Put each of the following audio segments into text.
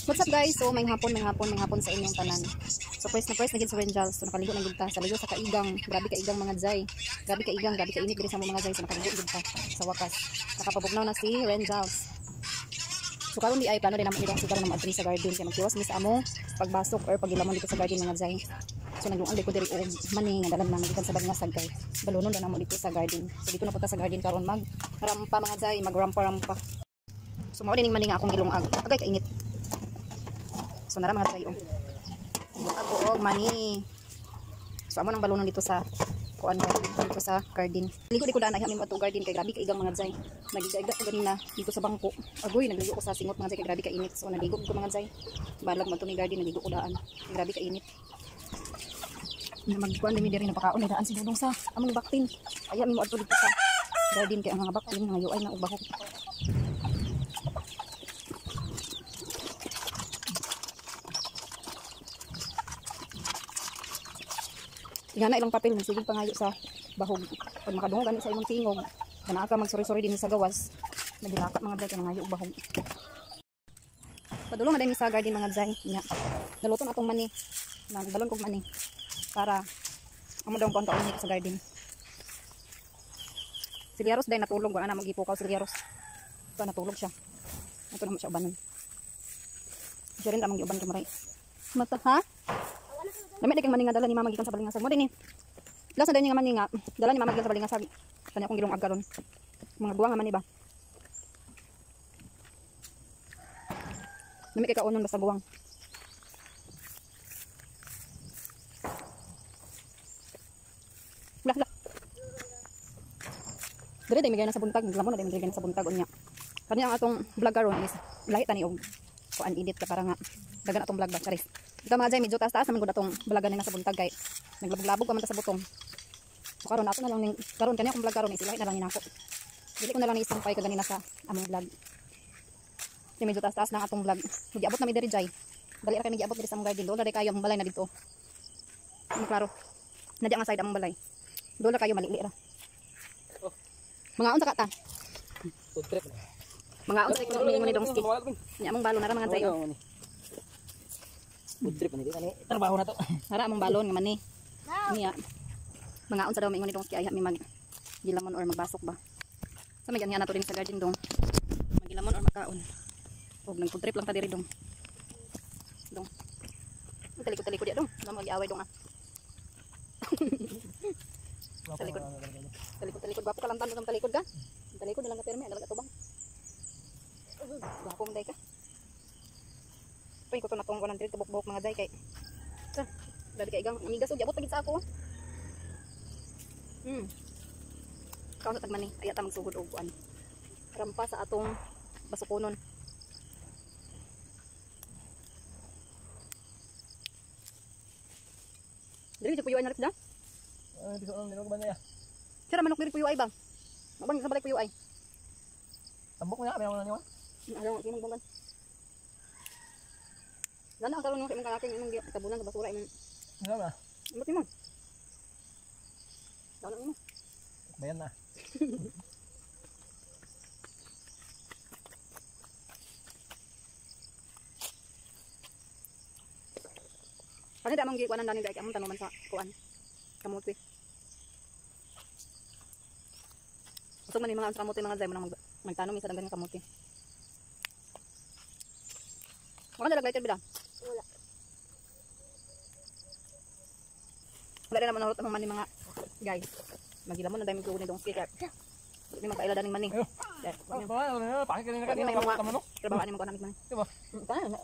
What's up guys? So may hapon sa inyong tanan. So first na gid sa Renjals. So nakaligo na gid ta sa ligo sa kaigang. Grabe kaigang mga jay. Grabe kainit diri sa mga jay. So nakaligo gid ta sa wakas. Nakapabugnaw na si Renjals. So karon di ay plano din naman idong sugar na maadri sa garden kay magtiwas mi sa amo pagbasok or pagilamon dito sa garden mga jay. So nagluan ko diri og mani nga dalan na gikan sa balingasag kay balunon na namo dito sa garden. So dito na punta sa garden karon mag rampa mga jay, magrampa. So mao din ning mani nga akong gilungag. Agay kainit. So nara mga tayo. Ako og mani. So amo nang balunon dito sa kuan dito sa garden. Ligo di ko daan ay amin ato garden kay grabe kaigang mga jay. Nagigaigda ko ganina dito sa bangko. Agoy nagligo ko sa singot mga jay kay grabe kainit. So naligo ko mga jay. Balag man to ni garden nagligo ko daan. Kay grabe kainit. Na magkuan dimi diri napakaon ni daan si dudong sa among baktin. Aya mi mo adto dito sa garden kay ang mga baktin mga UI na og bahok. Gana ilang papel sigig pangayo sa bahog. Pag makadungog ani sa imong tingog, kana ka magsuri-suri din sa gawas. Nagilakat mga jay kanang ngayo og bahog. Padulong na din sa garden mga jay nya. Naluto na atong mani. Nagbalon kog mani para amo daw kon kaunit sa garden. Si Liaros day natulog wala na magipukaw si Liaros. Ito natulog siya. Ito na mo siya ubanon. Siya rin tamang giuban kamaray. Mata ha? Lamit kang maninga dala ni mama gikan sa balingasag mo din eh. Lasa dayon nga maninga, dala ni mama gikan sa balingasag. Kanya akong gilong agkaron. Mga buwang nga mani ba. Lamit kay kaunon basta buwang. Lah. Dere day migay na sa buntag, lamon na day migay na sa buntag unya. Kanya ang atong vlog karon is lahi tani og kuan edit ka para nga dagan atong vlog ba charis. Ito mga jay, medyo taas-taas naman ko na itong balagan na sa buntag kay naglabog-labog ka man sa butong. So karon ato na lang ning karon kanya akong vlog karon isilahi na lang ninako. Dili ko na lang isampay ka ganina sa among vlog. Kasi medyo taas-taas lang atong vlog. Magiabot na mi diri jay. Dali ra kay magiabot diri sa among garden. Dola kayo among balay na dito. Ano klaro. Nadya nga side among balay. Dola kayo malili ra. Oh. Mga unsa ka ta? Food trip. Mga unsa ko ni dongski. Nya among balo na ra mga jay. Food trip ni trabaho na to. Hara among balon nga man ni. Niya. Mga unsa daw mingon ni dongski ay mi mag gilamon or magbasok ba. Sa may ganyan nato din sa garden dong. Magilamon or magkaon. Og nag food trip lang ta diri dong. Dong. Talikod ya dong. Namo giaway dong ah. Talikod bapo ka lang tan ng talikod ka. Talikod na lang ka perme dalag atubang. Bapo manday ka. Pay ko to natong 100 kabuk-buk mga jay kay. Sa, dali kay igang amigas og abot pagit sa ako. Kaon tag mani aya ta magsugod og kuan. Rampa sa atong basukonon. Dili jud puyo na da? Di ko alam ba niya. Sira manok diri puyo ay bang. Mabang sa balik puyo ay. Tambok na may niya. Ano kimong bungan. Lala ang talon mo sa imong kanaking imong tabunan sa basura imong. Ano ba? Imot mo. Lala mo. Bayan na. Kasi damang gikuanan dani dai among tanuman sa kuan. Kamote. Usog man ni mga kamote mga jay mo nang magtanom isa dagan kamote. Wala dalag lighter bida. Wala. Wala rin naman nahulot ang mani mga guys. Magilamon na dahil ko ni dongski kaya. Hindi magkaila daning mani. Pakik ka Kami may mga trabaho ni mga mani. Diba?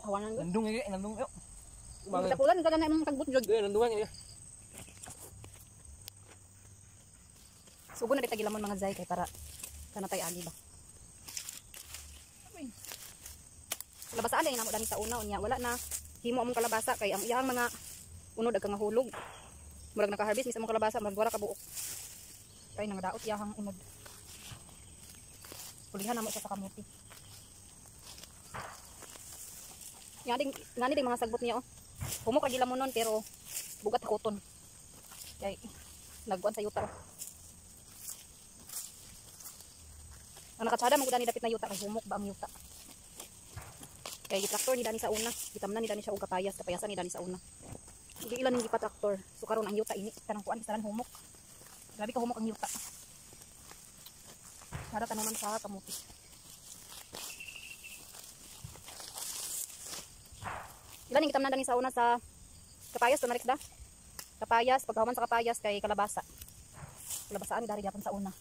Hawanan ko. Nandung yun. Tapulan ka na imong tagbut jud. Nandungan yun. Sugo na dito gilamon mga jay kay para kana tay agi ba. Kalabasaan ay namo dani sa una unya wala na himo among kalabasa kay ang iyang mga unod ag hulog. Murag naka-harvest mis among kalabasa murag wala ka buok. Kay nangadaot iyang unod. Pulihan namo siya sa kamuti. Ngani ding mga sagbot niya oh. Humok ra gilamon nun pero bugat koton. Kay nagkuan sa yuta. Ang nakatsada mo gud ani dapit na yuta kay humok ba ang yuta. Kaya traktor ni dani sa una, gitamnan ni dani siya og kapayasan ni dani sa una. Sige ilan ning gipa traktor. So karon ang yuta ini kanang kuan kisaran humok. Grabe ka humok ang yuta. Para tanaman sa kamuti. Ilan ning gitamnan dani sa una sa kapayas to narik da. Kapayas, pagkahuman sa kapayas kay kalabasa. Kalabasaan dari gyapon sa una.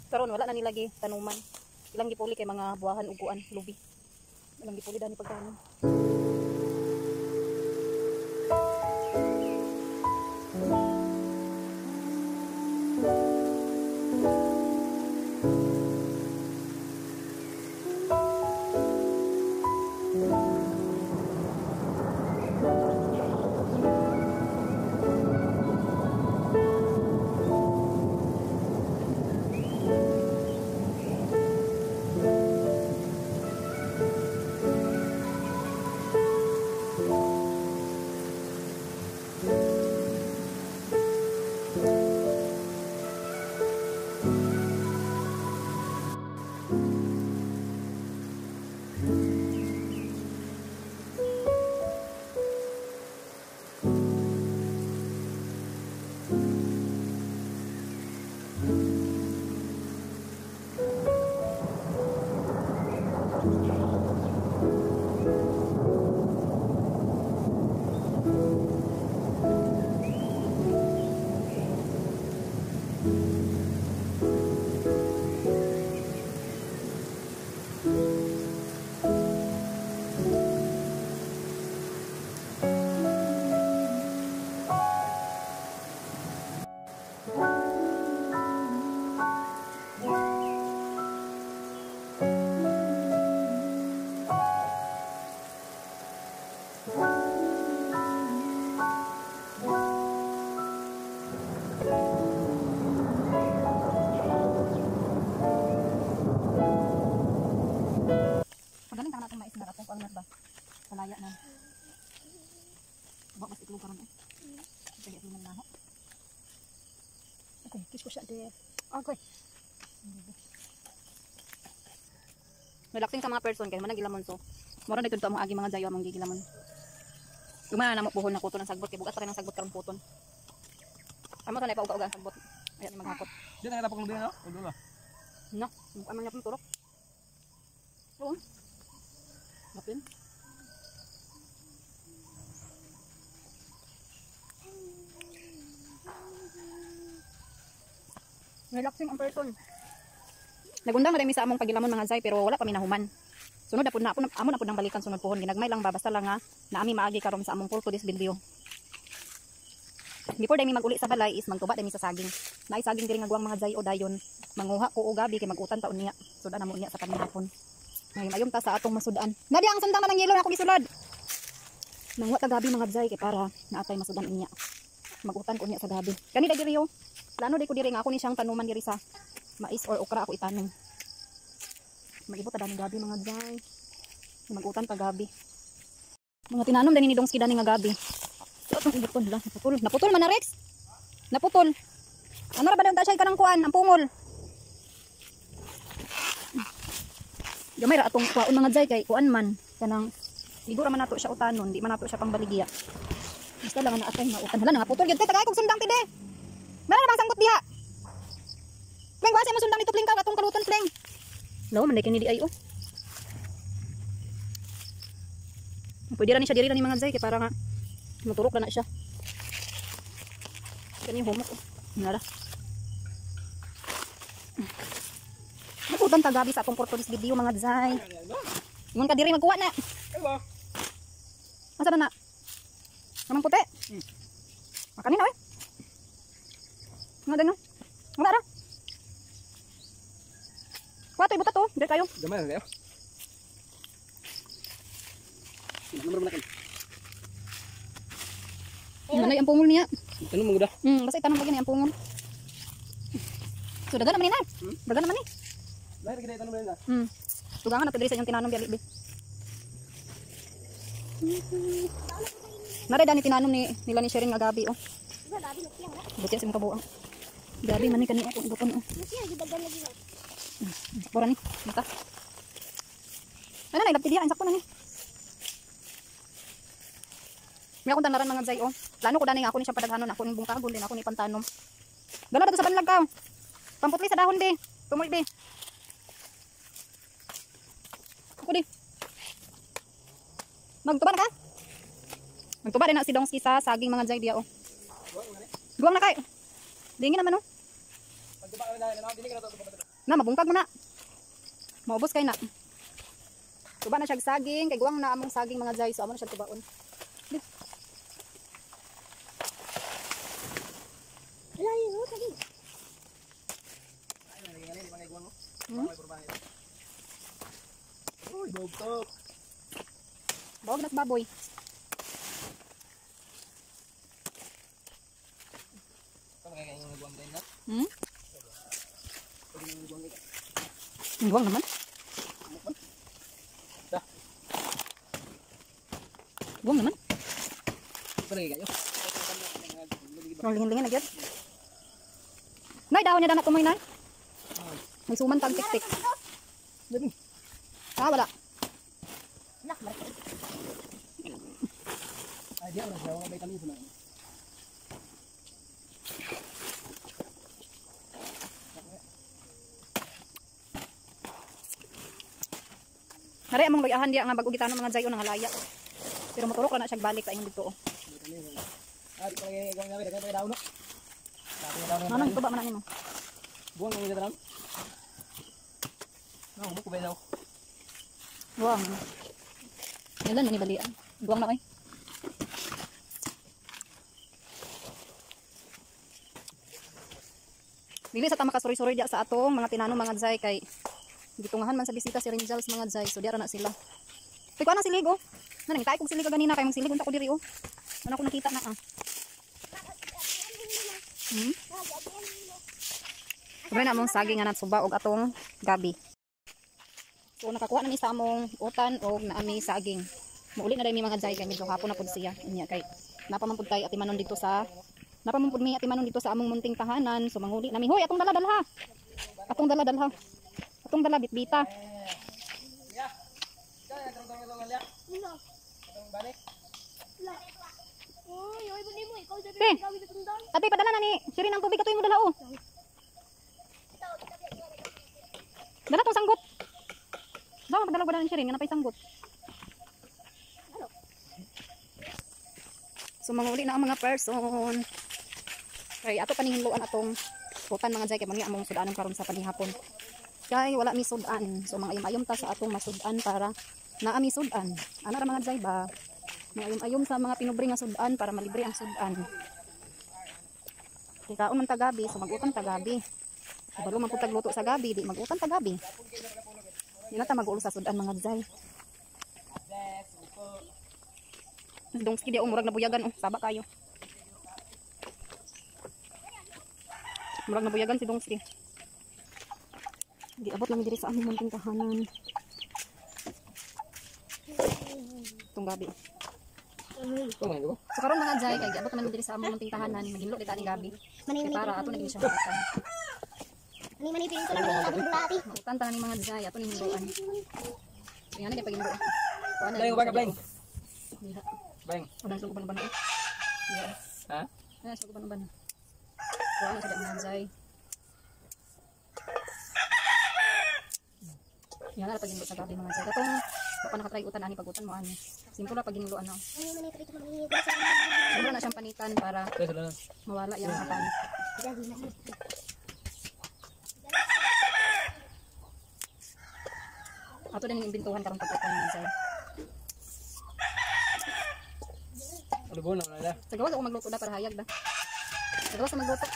Karon wala na nilagi tanuman. Ilang gipuli kay mga buwahan uguan, lubi. Ilang gipuli dani pagtanom. Magaling tang natong mais na ratong pang ba. Palaya na. Ba mas itlog karon eh. Sige ito man laho. Okay, kiss ko siya de. Okay. Relaxing ka mga person kay man nagilamon so. Mura dito among agi mga jayo among gigilamon. Gumana na mo buhon na kuto ng sagbot kay bugas pa kay ng sagbot karon puton. Amo tanay pa uga-uga ang sagbot. Ayan maghakot. Diyan na napakulubi na, no? O dulo. No, mukha man niya pang turok. Oo. Lapin. Relaxing ang person. Nagundang na mi sa among pagilamon mga zay pero wala pa minahuman. Sunod na pud na amo na pud nang balikan sunod pohon ginagmay lang ba basta lang nga naami maagi karon sa among full to this video. Before dai mi maguli sa balay is magtuba dai mi sa saging. Naay saging diri nga guwang mga zay o dayon. Manguha ko og gabi kay magutan taon niya. Sudan na mo niya sa panihapon. Ngayon ayong ta sa atong masudan. Nadi ang sundang man ng yelo na ako gisulod. Manguha ta gabi mga zay kay para naatay masudan niya. Magutan ko niya sa gabi. Kani diri yo. Plano dai ko diri nga ako ni siyang tanuman diri sa mais or okra ako itanom. Maibot ta dani gabi mga zay. Magutan pa gabi. Mga tinanom dani ni Dongski dani nga gabi. So atong ibuton la naputol. Naputol man na Rex. Naputol. Ano ra ba daw ta siya kanang kuan ang pungol. Gamay ra atong kuan mga zay kay kuan man kanang siguro man nato siya utanon, di man nato siya pangbaligya. Basta lang na atay mautan. Hala na putol gyud kay kog sundang tide. Mara na bang sangkot diha. Pleng base mo sundang dito pleng ka atong kaluton pleng. Law man kini di ay oh. Pwede ra ni siya diri ni mga zay kay para nga maturok na siya. Kani humok oh. Nara. Naputan ta gabi sa atong portolis video mga zay. Ingon ka diri magkuha na. Asa na? Namang puti. Makanin na eh. Nga din no. Nga ra. Kuha to ibutat to. Diri kayo. Gamay na kayo. Numero na kan. Nanay ang pungol niya. Tanong mo guda. Basta itanong lagi na ang pungol. So dagan naman ni na. Dagan naman ni. Dahil kita tanong mo na. Tugangan na diri sa inyong tinanom biali be. Nare dani tinanom ni nila ni Sherin nga gabi oh. Buti sa mga kabuang. Grabe man ni kani ako ibuton oh. Pura ni, mata. Ano na ilapid yan, sakto na ni. May akong tanaran mga zay oh. Plano ko dani nga ako ni siyang padaghanon, ako ni bungkagon din, ako ni pantanom. Gala na to sa banlag ka. Pamputli sa dahon di. Tumoy di. Ako di. Magtuba na ka? Magtuba din na si Dongski sa saging mga zay diya oh. Guwang na kay. Dingin naman oh. Na mabungkag mo na. Maubos kay na. Tuba na siya saging, kay guwang na among saging mga zay, so amo na siya tubaon. Di. Uy, bugtok. Bawag na baboy. Hmm? Guwang naman. Guwang naman. Lingin-lingin na gyud. Nay, dahon niya na tumoy na. May suman tag tik-tik. Ah, wala. Ay, di ako na siya. May kami sa mga. Nari among loyahan diya nga bag-o gitano mga zayo nang halaya. Pero motulok ra na siya balik sa inyong dito oh. Ah, di ko lagi gawin namin. Kaya daw, no? Manang tuba man nimo. Buwang mo dito, no? No, mo ko ba daw? Guwang. Ilan na ni balian? Guwang na kay. Dili sa tama ka suri-suri diya sa atong mga tinanong mga zay kay gitungahan man sa bisita si Rinjals mga zay, so diara na sila. Kay kuha na silig oh. Nanang tayo kong silig ganina kay mong silig unta ko diri oh. Ano ko nakita na ah. Sabi na mong saging nga suba og atong gabi. So nakakuha na ni sa among utan og naami saging. Muuli na dai mi mga zay kay medyo hapon na pud siya. Inya kay napamampud tay atimanon dito sa napamampud mi atimanon dito sa among munting tahanan. So manguli nami, hoy atong dala-dalha. Atong dala-dalha. Atong dala bitbita. Ate, padala na ni Shirin ang tubig atoy mo dala oh. Dala tong sanggot. Daw padala ko dala ni Shirin nga napay sanggot. So manguli na ang mga person. Kay ato paninhinluan atong putan mga jay kay mangya among sudanon karon sa panihapon. Kay wala mi sudan. So mga ayom-ayom ta sa atong masudan para naa mi sudan. Ana ra mga jay ba? Mga ayom-ayom sa mga pinubri nga sudan para malibre ang sudan. Kay kaon man ta gabi, so mag-utang ta gabi. Kabalo man pud tagluto sa gabi, di mag-utang ta gabi. Di na ta mag-ulo sa sudan mga jay. Dongski di murag na buyagan oh, saba kayo. Murag na buyagan si Dongski. Di abot lang diri sa aming munting tahanan. Itong gabi. So karon mga jay kay abot man diri sa aming munting tahanan, maghilo dita ni gabi. Kay para ato naging siya makan. Mani pinito na sa ating bulati. Makutan ta ni mga jay ato ni hiluan. Yan na kay pagindo. Bang, bang, bang. Bang. Udah suko ban-ban. Ya. Ha? Nah, suko ban-ban. Wala sa mga jay. Yan na pagindo sa gabi mga jay. Katong baka nakatry utan ani pagutan mo ani. Simple ra paginuloan no. Mani pinito mani. Siguro na siyang panitan para mawala yung makan. Ato din yung imbintuhan karong pagkutan mga jay. Ano ba na wala? Tagawas ako magluto na para hayag da. Tagawas na magluto.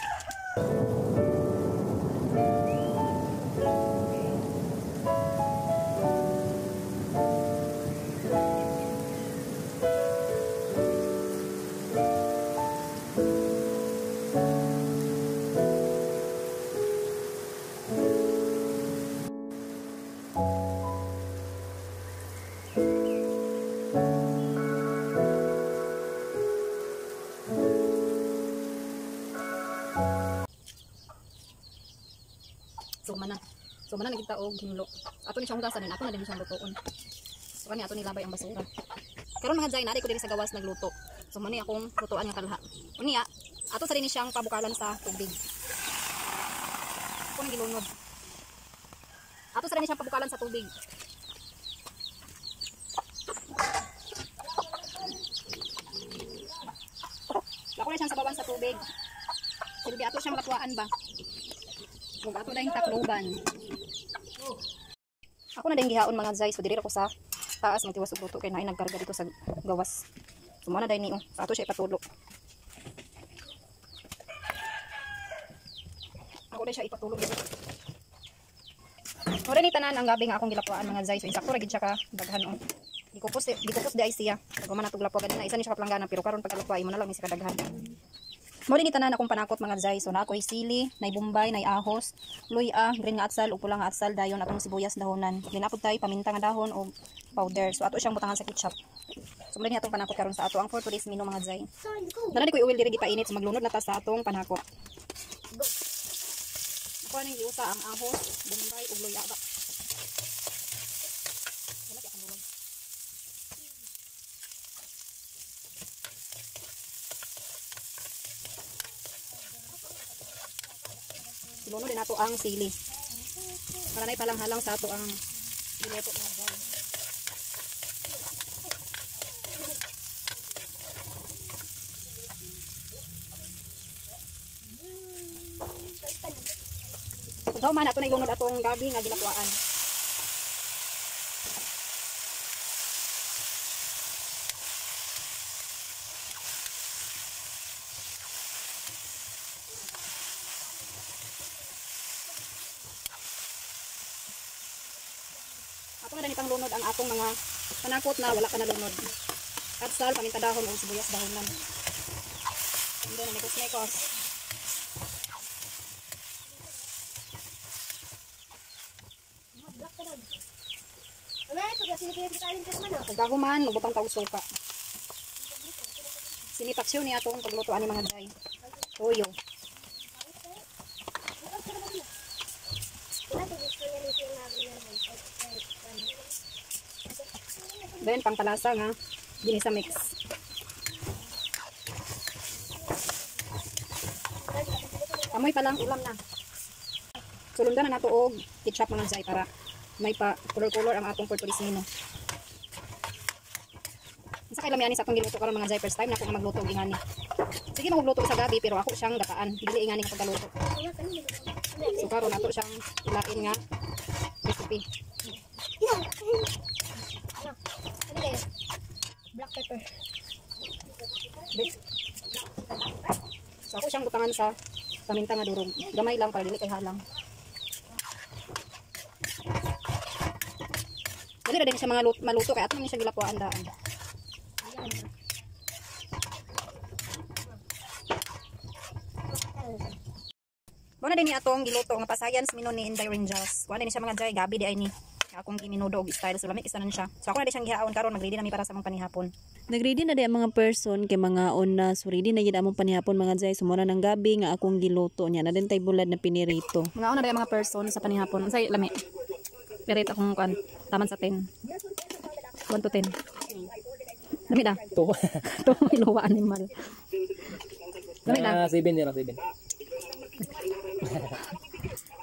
So mana nagita og hinlo. Ato ni siyang hugasan, ato na din siyang lutoon. So kani ato ni labay ang basura. Karon mga jay, na ko diri sa gawas nagluto. So mani akong lutoan nga kalha. Unya, ato sa din siyang pabukalan sa tubig. Kung gilunod. Ato sa din siyang pabukalan sa tubig. Lako na siyang sabawan sa tubig. Silbi ato siyang makatuaan ba? Huwag ato na yung takloban. Ako na din gihaon mga jay. So diri ako sa taas magtiwas og luto kay naay nagkarga dito sa gawas. So mo na dai ni sa ato siya ipatulo. Ako na siya ipatulo dito. Ora ni tanan ang gabi nga akong gilapuan mga jay. So insakto ra gid siya ka daghan oh. Di ko post di ay siya. Kung man natog lapuan kanina isa ni siya kaplangganan pero karon pagkalapwa imo na lang ni siya kadaghan. Mo din tanan akong panakot mga jay. So na ako'y sili, nay bombay, nay ahos, luya, green nga atsal, ug pula nga atsal, dayon atong sibuyas dahonan. Ginapod tay paminta nga dahon o powder. So ato siyang butangan sa ketchup. So mo din atong panakot karon sa ato ang for today's menu mga jay. Dala ni ko'y oil diri gipainit so maglunod na ta sa atong panakot. Ako ning iusa ang ahos, bombay ug luya ba. Sinuno din nato ang sili. Para na ipalang-halang sa ato ang ileto na dyan. Daw man ato na ilunod atong gabi nga gilakuan. Ako na ganitang lunod ang atong mga panakot na wala ka na lunod. Atsal, paminta dahon o sibuyas dahonan. And then, nekos-nekos. Pagdahuman, magbutang tawag suka. Sinipaksyon niya itong paglutoan ni mga jay. Toyo. Then pangkalasa nga ginisa mix. Amoy pa lang ulam na. Sulundan na nato og ketchup mga jay para may pa color-color ang atong porturisino. Isa kay lamiani sa atong giluto karon mga jay, first time na ako nga magluto og ingani. Sige magluto sa gabi pero ako siyang gataan, dili ingani nga pagluto. So karon nato siyang ilain nga recipe. Black pepper. So ako siyang butangan sa paminta nga durog. Gamay lang para dili kay halang. Dali ra din siya mga maluto kay ato man siya gilapuan daan. Wala din ni atong giluto nga pasayan sa menu ni Inday Rangels. Wala din siya mga jay gabi di ay ni akong giminudo og style so lamig isa nan siya. So ako na di siyang gihaon karon magready na mi para sa among panihapon. Nagready na di ang mga person kay mga ona so ready na gid among panihapon mga jay sumuna ng gabi nga akong giluto nya na din tay bulad na pinirito. Mga una di ang mga person sa panihapon. Unsay lami? Pirate akong kan taman sa 10. 1 to 10. Lami da. To. To iluwa animal. Lami da. 7 nila 7.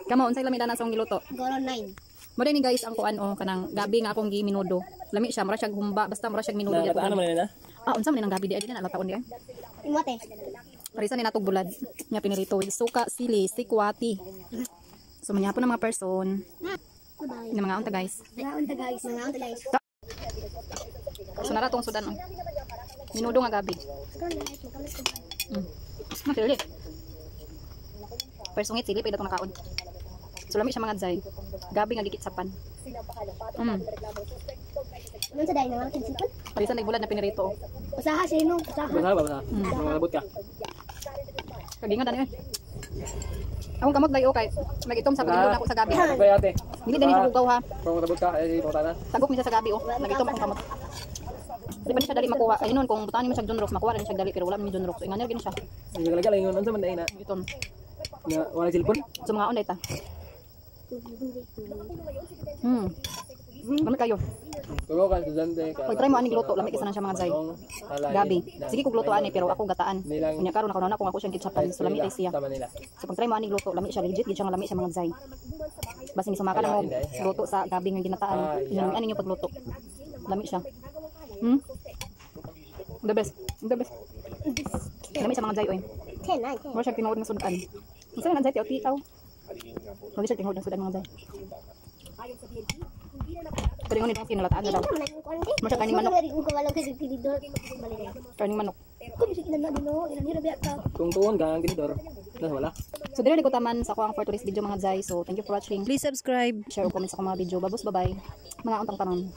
Kamo unsay lami da na sa akong giluto? Goro 9. Mo ni guys ang kuan o kanang gabi nga akong giminudo. Lami siya mura siya humba basta mura siya minudo Na paano man nila? Ah unsa man nang gabi di ay na alataon di ay. Imote. Parisa ni natog bulad nya pinirito with suka, sili, sikwati. So manyapon ang mga person. Bye. Ni mga unta guys. Mga unta guys. Mga unta guys. So nara tong sudan oh. Minudo nga gabi. Sili. Persungit sili pwede itong nakaon. So lami siya mga jay. Gabi nga gigit sapan. Ano sa dahil nga kinsipan? Parisa nagbulad na pinirito. Usaha sino? Usaha. Basa ba basa? Malabot ka. Kagingan dani eh. Akong kamot dayo kay magitom sa pagilod ako sa gabi. Bay ate. Dili din siya bugaw ha. Kung malabot ka ay putana. Tagok mi siya sa gabi oh. Nagitom akong kamot. Di pa niya siya dali makuha. Ayun nun, kung butaan mo siya John Rocks, makuha rin siya dali, pero wala mo John Rocks. So, inganil gini siya. Hindi ka lagi lang sa manday na. Ito. Wala cellphone. So, mga onday ta. Lamig kayo. Tulo ka estudyante ka. Pag try mo aning luto, lamig isa na siya mga zay. Gabi. Sige kog luto ani, pero ako gataan. Kunya karon ako na kung ako siyang kitsapan, so lamig ay siya. Tama nila. So pag try mo aning luto, lamig siya legit, gid siya nga lamig siya mga zay. Basta ni sumaka na mo luto sa gabi nga ginataan. Yun ani yung pagluto. Lamig siya. The best. The best. Lamig siya mga zay oy. 10, 9, 10. Mo siya tinuod ng sudan. Isa nga zay titaw. Hindi siya tinuod ng sudan mga zay. Pero yung nito kinalataan na daw. Mo siya kaning manok. Kaning manok. Kung tuon ka ang tinidor. Wala. So dire ko taman sa kuang for today's video mga zay. So thank you for watching. Please subscribe. Share o comment sa akong mga video. Babos bye-bye. Mga untang tanon.